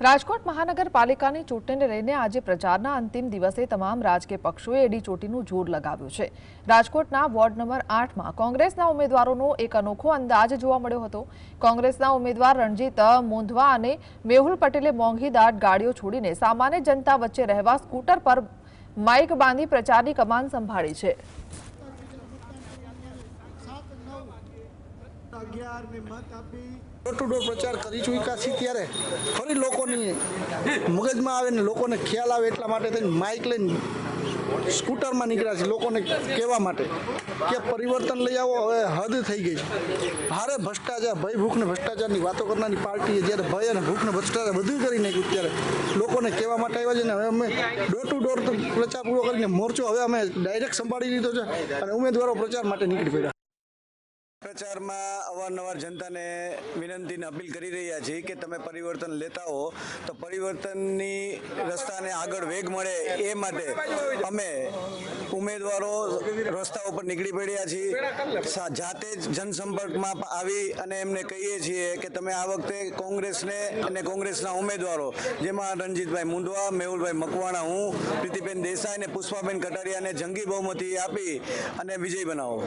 રાજકોટ મહાનગરપાલિકાની ચૂંટણીને લઈને આજે પ્રચારના અંતિમ દિવસે તમામ રાજકીય પક્ષોએ એડી ચોટીનું જોર લગાવ્યું છે। રાજકોટના વોર્ડ નંબર 8માં કોંગ્રેસના ઉમેદવારોનો એક અનોખો અંદાજ જોવા મળ્યો હતો। કોંગ્રેસના ઉમેદવાર રણજીત મોંધવા અને મેહુલ પટેલે મોંઘીદાટ ગાડીઓ છોડીને સામાન્ય જનતા વચ્ચે રહેવા સ્કૂટર પર માઇક બાંધી પ્રચારની કમાન સંભાળી છે। डोर टू डोर प्रचार करी चूक्या छी त्यारे फरी लोकोनी मगजमां आवे ने लोकोने ख्याल आवे એટલા માટે થઈને માઇક લઈને સ્કૂટરમાં નીકળ્યા છે લોકોને કહેવા માટે કે પરિવર્તન લઈ આવો। હવે હદ થઈ ગઈ છે। ભારે ભ્રષ્ટાચાર ભય ભૂખ ને ભ્રષ્ટાચારની વાતો કરનારી પાર્ટીએ જ્યારે ભય અને ભૂખ ને ભ્રષ્ટાચાર બધું કરી નાખ્યું ત્યારે લોકોને કહેવા માટે આવ્યા છે ને હવે અમે ડોર ટુ ડોર પ્રચાર પૂરો કરીને મોરચો હવે અમે ડાયરેક્ટ સંભાળી લીધો છે અને ઉમેદવારો પ્રચાર માટે નીકળી પડ્યા। પ્રચારમાં અવારનવાર જનતાને વિનંતીને અપીલ કરી રહ્યા છીએ કે તમે પરિવર્તન લેતા હો તો પરિવર્તનની રસ્તાને આગળ વેગ મળે એ માટે અમે ઉમેદવારો રસ્તા ઉપર નીકળી પડ્યા છીએ। જાતે જ જનસંપર્કમાં આવી અને એમને કહીએ છીએ કે તમે આ વખતે કોંગ્રેસને અને કોંગ્રેસના ઉમેદવારો જેમાં રણજીતભાઈ મુંદવા, મેહુલભાઈ મકવાણા, હું, પ્રીતિબેન દેસાઈ અને પુષ્પાબેન કટારિયાને જંગી બહુમતી આપી અને વિજય બનાવો।